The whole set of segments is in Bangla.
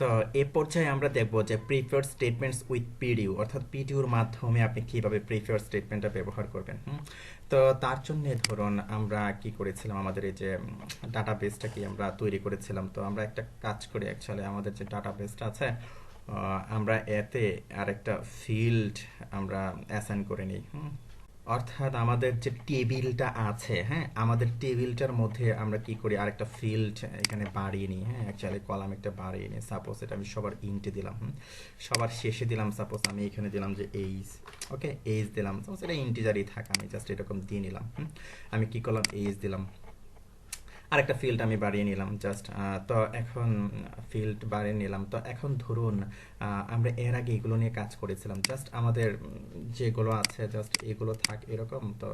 তো এ পর্যায়ে আমরা দেখব যে প্রিফার্ড স্টেটমেন্টস উইথ পিডিইউ, অর্থাৎ পিডিইউর মাধ্যমে আপনি কিভাবে প্রিফার্ড স্টেটমেন্টটা ব্যবহার করবেন। তো তার জন্য ধরুন আমরা কি করেছিলাম, আমাদের এই যে ডাটাবেসটা কি আমরা তৈরি করেছিলাম। তো আমরা একটা কাজ করি, অ্যাকচুয়ালি আমাদের যে ডাটাবেসটা আছে আমরা এতে আরেকটা ফিল্ড আমরা অ্যাসাইন করে নিই। অর্থাৎ আমাদের যে টেবিলটা আছে, হ্যাঁ, আমাদের টেবিলটার মধ্যে আমরা কি করি, আরেকটা ফিল্ড এখানে বাড়িয়ে নিই। হ্যাঁ, অ্যাকচুয়ালি কলাম একটা বাড়িয়ে নিই। সাপোজ এটা আমি সবার ইন্টে দিলাম, সবার শেষে দিলাম। সাপোজ আমি এখানে দিলাম যে এইজ, ওকে, এইজ দিলাম। সাপোজ এটা ইন্টিজারই থাক, আমি জাস্ট এরকম দিয়ে নিলাম। আমি কি করলাম, এইজ দিলাম। আরেকটা ফিল্ড আমি বাড়িয়ে নিলাম জাস্ট। তো এখন ফিল্ড বাড়িয়ে নিলাম। তো এখন ধরুন আমরা এর আগে এগুলো নিয়ে কাজ করেছিলাম। জাস্ট আমাদের যেগুলো আছে জাস্ট এগুলো থাক এরকম। তো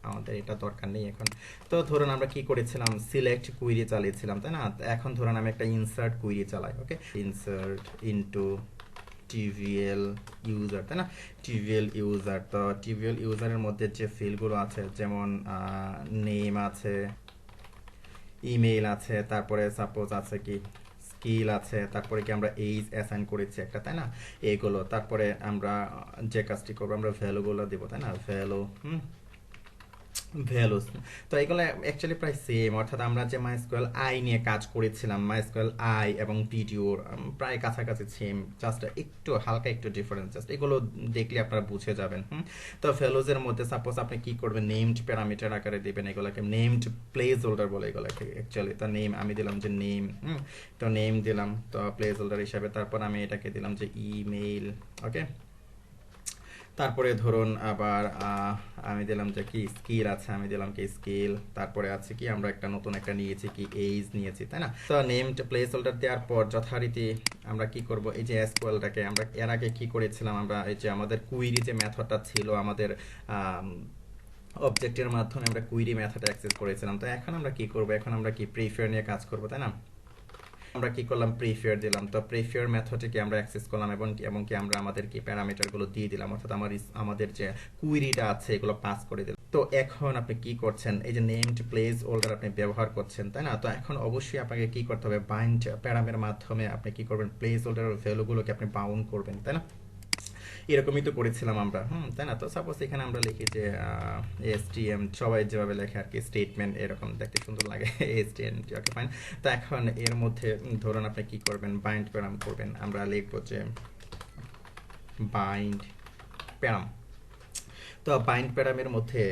আমাদের এটা দরকার নেই এখন। তো ধরুন আমরা কি করেছিলাম, সিলেক্ট কুইরি চালিয়েছিলাম, তাই না? এখন ধরুন আমি একটা ইনসার্ট কুইরি চালাই, ওকে, ইনসার্ট ইনটু টিভিএল ইউজার, তাই না? টিভিএল ইউজার। তো টিভিএল ইউজারের মধ্যে যে ফিল্ডগুলো আছে, যেমন নেম আছে, ইমেইল আছে, তারপরে সাপোজ আছে কি স্কিল আছে, তারপরে কি আমরা এইজ অ্যাসাইন করেছি একটা, তাই না? এগুলো তারপরে আমরা যে কাজটি করবো, আমরা ভ্যালুগুলো দেবো, তাই না? ভ্যালুস। তো এগুলো অ্যাকচুয়ালি প্রায় সেম, অর্থাৎ আমরা যে মাইস্কুয়েল আই নিয়ে কাজ করেছিলাম, মাইস্কুয়েল আই এবং পিডিওর প্রায় কাছাকাছি সেম, জাস্ট একটু হালকা একটু ডিফারেন্স, জাস্ট এগুলো দেখলে আপনারা বুঝে যাবেন। তো ভ্যালুজের মধ্যে সাপোজ আপনি কি করবেন, নেমড প্যারামিটার আকারে দিবেন এগুলোকে, নেমড প্লেস হোল্ডার বলে এগুলোকে অ্যাকচুয়ালি। তো নেম আমি দিলাম যে নেম, তো নেম দিলাম তো প্লেস হোল্ডার হিসাবে। তারপর আমি এটাকে দিলাম যে ইমেইল, ওকে। তারপরে ধরুন আবার আমি দিলাম যে কি স্কিল আছে, আমি দিলাম কি স্কিল। তারপরে আছে কি আমরা একটা নতুন একটা নিয়েছি কি এইজ নিয়েছি, তাই না? তো নেমড প্লেস হোল্ডার দেওয়ার পর যথারীতি আমরা কি করব, এই যে এসকিউএলটাকে আমরা এর আগে কি করেছিলাম, আমরা এই যে আমাদের কুইরি যে মেথডটা ছিল আমাদের অবজেক্টের মাধ্যমে আমরা কুইরি মেথড অ্যাক্সেস করেছিলাম। তো এখন আমরা কি করব, এখন আমরা কি প্রিফার নিয়ে কাজ করব, তাই না? আমরা কি করলাম, প্রিফার দিলাম। তো প্রিফার মেথডকে আমরা অ্যাক্সেস করলাম এবং কি আমরা আমাদের কি প্যারামিটারগুলো দিয়ে দিলাম, অর্থাৎ আমাদের যে কুইরিটা আছে এগুলো পাস করে দিলাম। তো এখন আপনি কি করছেন, এই যে নেমড প্লেস হোল্ডার আপনি ব্যবহার করছেন, তাই না? তো এখন অবশ্যই আপনাকে কি করতে হবে, বাইন্ড প্যারামের মাধ্যমে আপনি কি করবেন, প্লেস হোল্ডারের ভ্যালুগুলোকে আপনি বাউন্ড করবেন, তাই না? এরকমই তো করেছিলাম আমরা, তাই না? তো সাপোজ এখানে আমরা লিখি যে এসটিএম, সবাই যেভাবে লেখে আর কি, স্টেটমেন্ট এরকম দেখতে সুন্দর লাগে, এসটিএম, ওকে ফাইন। তো এখন এর মধ্যে ধরুন আপনি কি করবেন, বাইন্ড প্যারাম করবেন। আমরা লিখবো যে বাইন্ড প্যারাম। তো বাইন্ড প্যারামের মধ্যে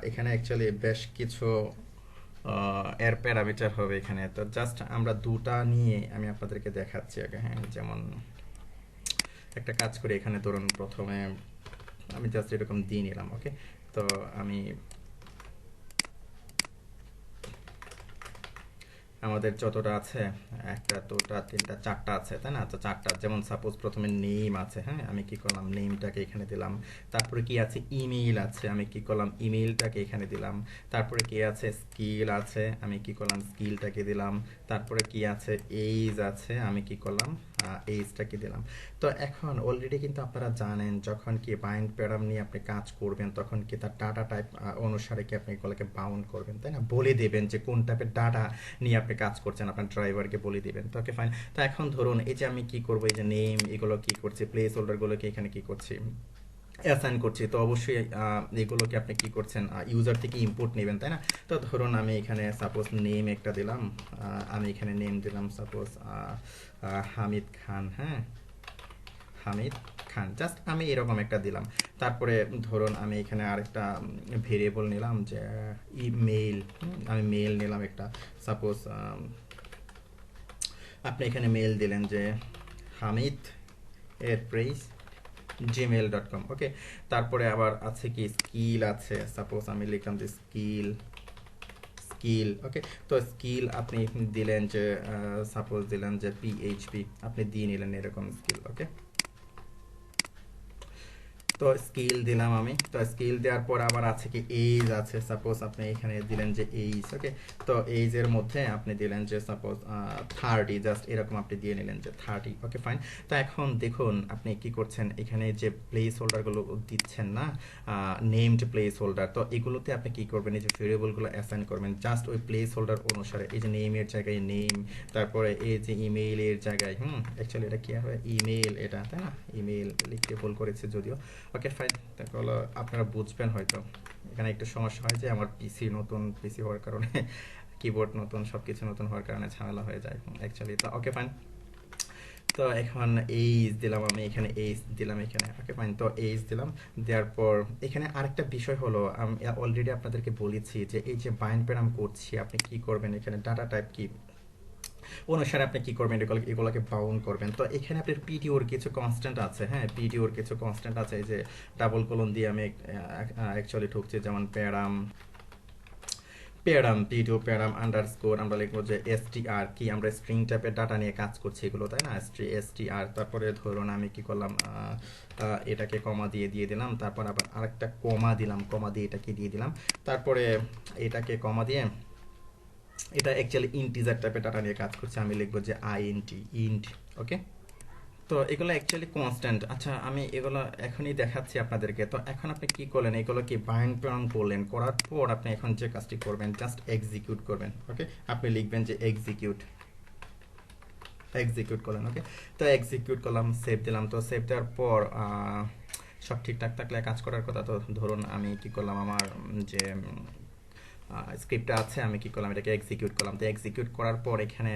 এখানে অ্যাকচুয়ালি বেশ কিছু এর প্যারামিটার হবে এখানে। তো জাস্ট আমরা দুটা নিয়ে আমি আপনাদেরকে দেখাচ্ছি আগে। হ্যাঁ, যেমন একটা কাজ করি, এখানে ধরুন প্রথমে আমি জাস্ট এরকম দিয়ে নিলাম, ওকে। তো আমি আমাদের যতটা আছে, একটা দুটা তিনটা চারটা আছে, তাই না? তো চারটা, যেমন সাপোজ প্রথমে নেম আছে, হ্যাঁ, আমি কি করলাম, নেমটাকে এখানে দিলাম। তারপরে কি আছে, ইমেইল আছে, আমি কি করলাম, ইমেইলটাকে এখানে দিলাম। তারপরে কি আছে, স্কিল আছে, আমি কি করলাম, স্কিলটাকে দিলাম। তারপরে কি আছে, এইজ আছে, আমি কি করলাম, এইজটাকে দিলাম। তো এখন অলরেডি কিন্তু আপনারা জানেন, যখন কি বাইন্ড প্যারাম নিয়ে আপনি কাজ করবেন, তখন কি তার ডাটা টাইপ অনুসারে কি আপনি এগুলোকে বাউন্ড করবেন, তাই না? বলে দেবেন যে কোন টাইপের ডাটা নিয়ে আপনি কাজ করছেন, আপনার ড্রাইভারকে বলে দিবেন। তো ওকে ফাইন। তো এখন ধরুন এই যে আমি কি করব, এই যে নেম এগুলো কি করছি, প্লেস হোল্ডারগুলোকে এখানে কি করছি, অ্যাসাইন করছি। তো অবশ্যই এগুলোকে আপনি কি করছেন, ইউজার থেকে ইম্পোর্ট নেবেন, তাই না? তো ধরুন আমি এখানে সাপোজ নেম একটা দিলাম, আমি এখানে নেম দিলাম সাপোজ হামিদ খান, হ্যাঁ, হামিদ খান, জাস্ট আমি এরকম একটা দিলাম। তারপরে ধরুন আমি এখানে আরেকটা ভেরিয়েবল নিলাম যে ইমেইল, আমি মেইল নিলাম একটা, সাপোজ আপনি এখানে মেইল দিলেন যে হামিদ প্রেস gmail.com, ওকে। তারপরে আবার আছে কি স্কিল আছে, সাপোজ আমি লিখলাম যে স্কিল, ওকে। তো স্কিল আপনি দিলেন যে সাপোজ দিলেন যে পিএইচপি, আপনি দিয়ে নিলেন এরকম স্কিল, ওকে। তো তো স্কেল দিলাম আমি, তো স্কেল দেওয়ার পর আবার আছে কি এজ আছে, সাপোজ আপনি এখানে দিলেন যে এজ, ওকে। তো এজের মধ্যে আপনি দিলেন যে সাপোজ 30, জাস্ট এরকম আপনি দিয়ে নিলেন যে 30, ওকে ফাইন। তো এখন দেখুন আপনি কি করছেন, এখানে যে প্লেস হোল্ডারগুলো দিচ্ছেন না, নেমড প্লেস হোল্ডার, তো এগুলোতে আপনি কি করবেন, এই যে ভেরিয়েবলগুলো অ্যাসাইন করবেন জাস্ট ওই প্লেস হোল্ডার অনুসারে। এই যে নেমের জায়গায় নেম, তারপরে এই যে ইমেইলের জায়গায় অ্যাকচুয়ালি এটা কি হবে ইমেল, এটা তাই না, ইমেল লিখতে ভুল করেছে যদিও, ওকে ফাইন। তাহলে আপনারা বুঝবেন হয়তো, এখানে একটু সমস্যা হয় যে আমার নতুন পিসি হওয়ার কারণে কিবোর্ড নতুন, সব কিছু নতুন হওয়ার কারণে ঝামেলা হয়ে যায় অ্যাকচুয়ালি। তো ওকে ফাইন, তো এখন এইজ দিলাম আমি, এখানে এইজ দিলাম এখানে, ওকে ফাইন। তো এইজ দিলাম, দেওয়ার পর এখানে আরেকটা বিষয় হলো, আমি অলরেডি আপনাদেরকে বলেছি যে এই যে বাইন্ড প্যারাম করছি, আপনি কি করবেন, এখানে ডাটা টাইপ কি অনুসারে আপনি কি করবেন, এগুলোকে বাউন্ড করবেন। তো এখানে আপনার পিডিওর কিছু কনস্ট্যান্ট আছে, হ্যাঁ পিডিওর কিছু কনস্ট্যান্ট আছে, এই যে ডাবল কোলন দিয়ে আমি অ্যাকচুয়ালি ঢুকছি, যেমন প্যারাম প্যারাম পিডিও প্যারাম আন্ডারস্কোর, আমরা লিখবো যে এসটিআর, কি আমরা স্ট্রিং টাইপের ডাটা নিয়ে কাজ করছি এগুলো, তাই না, এসটিআর। তারপরে ধরুন আমি কি করলাম, এটাকে কমা দিয়ে দিলাম, তারপর আবার আরেকটা কমা দিলাম, কমা দিয়ে এটাকে দিয়ে দিলাম, তারপরে এটাকে কমা দিয়ে, এটা অ্যাকচুয়ালি ইন্টিজার টাইপের ডাটা নিয়ে কাজ করছে, আমি লিখবো যে আইএনটি, ইন্ট, ওকে। তো এগুলো অ্যাকচুয়ালি কনস্ট্যান্ট। আচ্ছা আমি এগুলো এখনই দেখাচ্ছি আপনাদেরকে। তো এখন আপনি কি করলেন, এগুলো কি বাইন্ড প্যারাম করলেন, করার পর আপনি এখন যে কাজটি করবেন জাস্ট এক্সিকিউট করবেন, ওকে। আপনি লিখবেন যে এক্সিকিউট, এক্সিকিউট করলেন, ওকে। তো এক্সিকিউট করলাম, সেভ দিলাম। তো সেভ দেওয়ার পর সব ঠিকঠাক থাকলে কাজ করার কথা। তো ধরুন আমি কি করলাম, আমার যে স্ক্রিপ্টটা আছে, আমি কি করলাম এটাকে এক্সিকিউট করলাম। তো এক্সিকিউট করার পর এখানে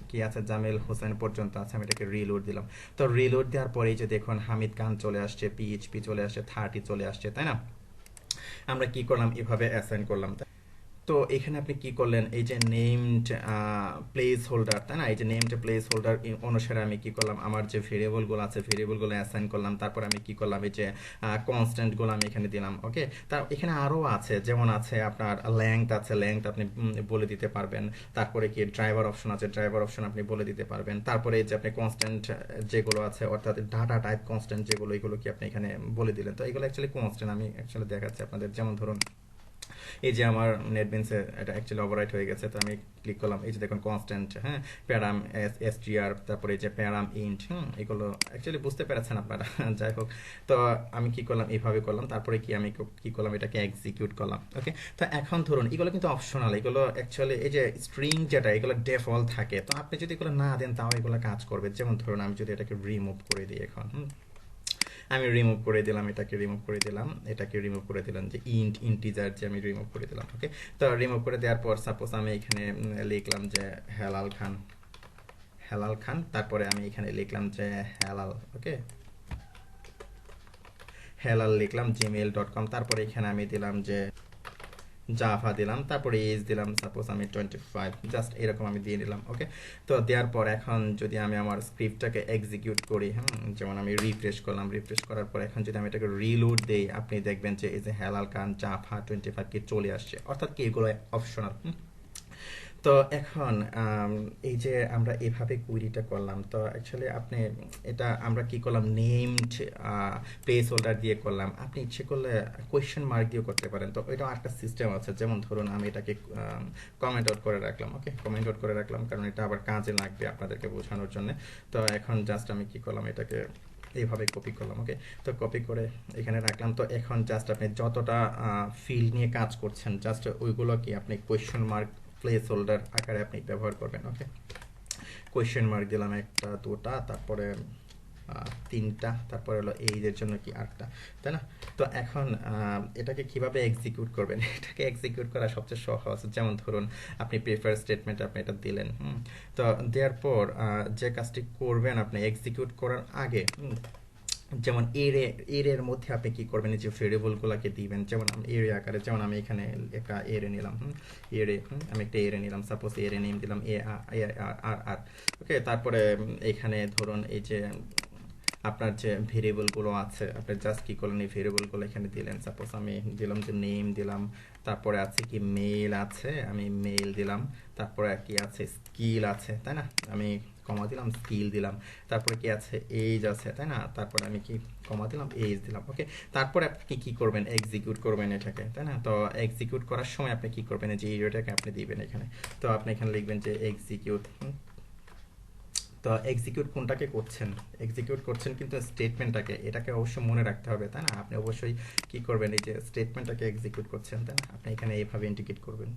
কি আছে, জামিল হোসেন পর্যন্ত আছে, আমি এটাকে রিলোড দিলাম। তো রিলোড দেওয়ার পরে এই যে দেখুন হামিদ খান চলে আসছে, পিএইচপি চলে আসছে, 30 চলে আসছে, তাই না। আমরা কি করলাম, এভাবে অ্যাসাইন করলাম। তো এখানে আপনি কি করলেন, এই যে নেমড প্লেস হোল্ডার, তাই না, এই যে নেমড প্লেস হোল্ডার অনুসারে আমি কি করলাম, আমার যে ভেরিয়েবলগুলো আছে ভেরিয়েবলগুলো অ্যাসাইন করলাম। তারপর আমি কি করলাম, এই যে কনস্ট্যান্টগুলো আমি এখানে দিলাম, ওকে। তার এখানে আরও আছে, যেমন আছে আপনার লেংথ আছে, লেংথ আপনি বলে দিতে পারবেন। তারপরে কি ড্রাইভার অপশন আছে, ড্রাইভার অপশন আপনি বলে দিতে পারবেন। তারপরে এই যে আপনি কনস্ট্যান্ট যেগুলো আছে, অর্থাৎ ডাটা টাইপ কনস্ট্যান্ট যেগুলো, এগুলো কি আপনি এখানে বলে দিলেন। তো এগুলো অ্যাকচুয়ালি কনস্ট্যান্ট, আমি অ্যাকচুয়ালি দেখাচ্ছি আপনাদের। যেমন ধরুন এই যে আমার নেটবিনসে এটা অ্যাকচুয়ালি ওভাররাইট হয়ে গেছে, তো আমি ক্লিক করলাম, এই যে দেখুন কনস্ট্যান্ট, হ্যাঁ প্যারাম এসটিআর, তারপরে এই যে প্যারাম ইন্ট, এগুলো অ্যাকচুয়ালি বুঝতে পেরেছেন আপনারা যাই হোক। তো আমি কি করলাম, এইভাবে করলাম। তারপরে কি আমি কি করলাম, এটাকে এক্সিকিউট করলাম, ওকে। তো এখন ধরুন এগুলো কিন্তু অপশনাল, এগুলো অ্যাকচুয়ালি এই যে স্ট্রিং যেটা, এগুলো ডিফল্ট থাকে। তো আপনি যদি এগুলো না দেন তাও এগুলো কাজ করবে। যেমন ধরুন আমি যদি এটাকে রিমুভ করে দিই এখন, আমি রিমুভ করে দিলাম, এটাকে রিমুভ করে দিলাম, এটাকে রিমুভ করে দিলাম, যে ইন্টিজার যে আমি রিমুভ করে দিলাম, ওকে। তো রিমুভ করে দেওয়ার পর সাপোজ আমি এখানে লিখলাম যে হেলাল খান, হেলাল খান, তারপরে আমি এখানে লিখলাম যে হেলাল, ওকে, হেলাল লিখলাম gmail.com। তারপরে এখানে আমি দিলাম যে জাভা দিলাম, তারপরে এজ দিলাম, সাপোজ আমি 25, জাস্ট এরকম আমি দিয়ে নিলাম, ওকে। তো দেওয়ার পর এখন যদি আমি আমার স্ক্রিপ্টটাকে এক্সিকিউট করি, যেমন আমি রিফ্রেশ করলাম, রিফ্রেশ করার পর এখন যদি আমি এটাকে রিলোড দেই, আপনি দেখবেন যে এই যে হেলাল খান জাভা 25 কি চলে আসছে, অর্থাৎ কি এগুলো অপশনাল। তো এখন এই যে আমরা এভাবে কুইরিটা করলাম, তো অ্যাকচুয়ালি আপনি এটা আমরা কি করলাম, নেমড প্লেস হোল্ডার দিয়ে করলাম। আপনি ইচ্ছে করলে কোয়েশ্চেন মার্ক দিয়েও করতে পারেন। তো এটা একটা সিস্টেম আছে, যেমন ধরুন আমি এটাকে কমেন্ট আউট করে রাখলাম, ওকে, কমেন্ট আউট করে রাখলাম, কারণ এটা আবার কাজে লাগবে আপনাদেরকে বোঝানোর জন্য। তো এখন জাস্ট আমি কি করলাম, এটাকে এইভাবে কপি করলাম, ওকে। তো কপি করে এখানে রাখলাম। তো এখন জাস্ট আপনি যতটা ফিল্ড নিয়ে কাজ করছেন, জাস্ট ওইগুলো কি আপনি কোয়েশ্চেন মার্ক প্লেস হোল্ডার আকারে আপনি ব্যবহার করবেন, ওকে। কোয়েশ্চেন মার্ক দিলাম একটা, দুটা, তারপরে তিনটা, তারপরে হলো এইদের জন্য কি আটটা, তাই না। তো এখন এটাকে কিভাবে এক্সিকিউট করবেন, এটাকে এক্সিকিউট করা সবচেয়ে সহজ। যেমন ধরুন আপনি প্রিফার স্টেটমেন্ট আপনি এটা দিলেন, তো দেওয়ার পর যে কাজটি করবেন আপনি এক্সিকিউট করার আগে, যেমন এর মধ্যে আপনি কি করবেন, এই যে ভেরিয়েবলগুলোকে দিবেন, যেমন এরে আকারে, যেমন আমি এখানে একটা এরে নিলাম, এরে, আমি একটা এরে নিলাম, সাপোজ এরে নেম দিলাম আর আর, ওকে। তারপরে এখানে ধরুন এই যে আপনার যে ভেরিয়েবলগুলো আছে আপনি জাস্ট কি করলেন, এই ভেরিয়েবলগুলো এখানে দিলেন। সাপোজ আমি দিলাম যে নেম দিলাম, তারপরে আছে কি মেল আছে, আমি মেল দিলাম, তারপরে কি আছে স্কিল আছে, তাই না, আমি কমা দিলাম, স্কিল দিলাম, তারপরে কি আছে এজ আছে, তাই না, তারপরে আমি কি কমা দিলাম, এজ দিলাম। ওকে, তারপরে আপনি কি করবেন, এক্সিকিউট করবেন এটাকে, তাই না। তো এক্সিকিউট করার সময় আপনি কি করবেন, যে এরিয়াটাকে আপনি দিবেন এখানে। তো আপনি এখানে লিখবেন যে এক্সিকিউট। তো এক্সিকিউট কোনটাকে করছেন, এক্সিকিউট করছেন কিন্তু স্টেটমেন্টটাকে, এটাকে অবশ্যই মনে রাখতে হবে, তাই না। আপনি অবশ্যই কি করবেন, এই যে স্টেটমেন্টটাকে এক্সিকিউট করছেন, তাই না। আপনি এখানে এইভাবে ইন্ডিকেট করবেন,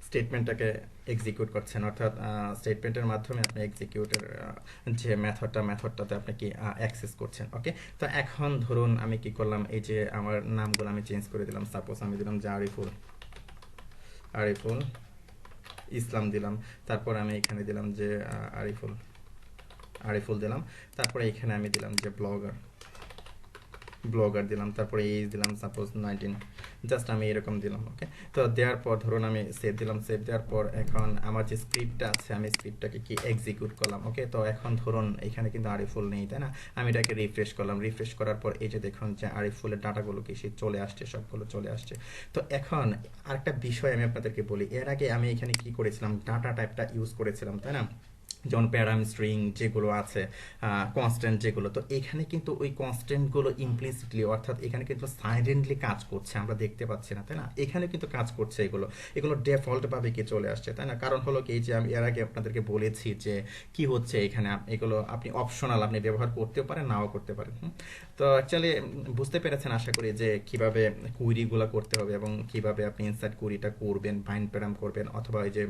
স্টেটমেন্টটাকে এক্সিকিউট করছেন, অর্থাৎ স্টেটমেন্টের মাধ্যমে আপনি এক্সিকিউটের যে মেথডটাতে আপনি কি অ্যাক্সেস করছেন। ওকে, তো এখন ধরুন আমি কি করলাম, এই যে আমার নামগুলো আমি চেঞ্জ করে দিলাম। সাপোজ আমি দিলাম যে আরিফুল, আরিফুল ইসলাম দিলাম, তারপর আমি এখানে দিলাম যে আরিফুল, আরিফুল দিলাম, তারপরে এখানে আমি দিলাম যে ব্লগার, ব্লগার দিলাম, তারপরে এজ দিলাম সাপোজ 19, জাস্ট আমি এরকম দিলাম। ওকে, তো দেওয়ার পর ধরুন আমি সেভ দিলাম, সেভ দেওয়ার পর এখন আমার যে স্ক্রিপ্টটা আছে আমি স্ক্রিপ্টটাকে কি এক্সিকিউট করলাম। ওকে, তো এখন ধরুন এখানে কিন্তু আরিফুল নেই, তাই না। আমি এটাকে রিফ্রেশ করলাম, রিফ্রেশ করার পর এই যে দেখুন যে আরিফুলের ডাটাগুলো কি সে চলে আসছে, সবগুলো চলে আসছে। তো এখন আরেকটা বিষয় আমি আপনাদেরকে বলি, এর আগে আমি এখানে কি করেছিলাম, ডাটা টাইপটা ইউজ করেছিলাম, তাই না, যেমন প্যারাম স্ট্রিং যেগুলো আছে, কনস্ট্যান্ট যেগুলো, তো এখানে কিন্তু ওই কনস্ট্যান্টগুলো ইমপ্লিসিটলি, অর্থাৎ এখানে কিন্তু সাইলেন্টলি কাজ করছে, আমরা দেখতে পাচ্ছি না, তাই না। এখানে কিন্তু কাজ করছে, এগুলো এগুলো ডিফল্টভাবে কি চলে আসছে, তাই না। কারণ হলো কি, যে আমি এর আগে আপনাদেরকে বলেছি যে কি হচ্ছে এখানে, এগুলো আপনি অপশনাল, আপনি ব্যবহার করতেও পারেন নাও করতে পারেন। তো অ্যাকচুয়ালি বুঝতে পেরেছেন আশা করি যে কিভাবে কুইরিগুলো করতে হবে এবং কিভাবে আপনি ইনসার্ট কুইরিটা করবেন, বাইন্ড প্যারাম করবেন, অথবা ওই যে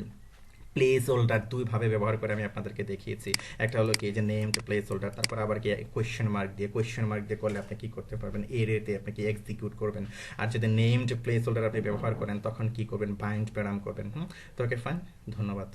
প্লেস হোল্ডার দুইভাবে ব্যবহার করে আমি আপনাদেরকে দেখিয়েছি। একটা হলো কি যে নেমড প্লেস হোল্ডার, তারপর আবার কি কোয়েশ্চেন মার্ক দিয়ে, কোয়েশ্চেন মার্ক দিয়ে করলে আপনি কি করতে পারবেন, এরেতে আপনি কি এক্সিকিউট করবেন। আর যদি নেমড প্লেস হোল্ডার আপনি ব্যবহার করেন তখন কি করবেন, বাইন্ড প্যারাম করবেন। তো ওকে ফাইন, ধন্যবাদ।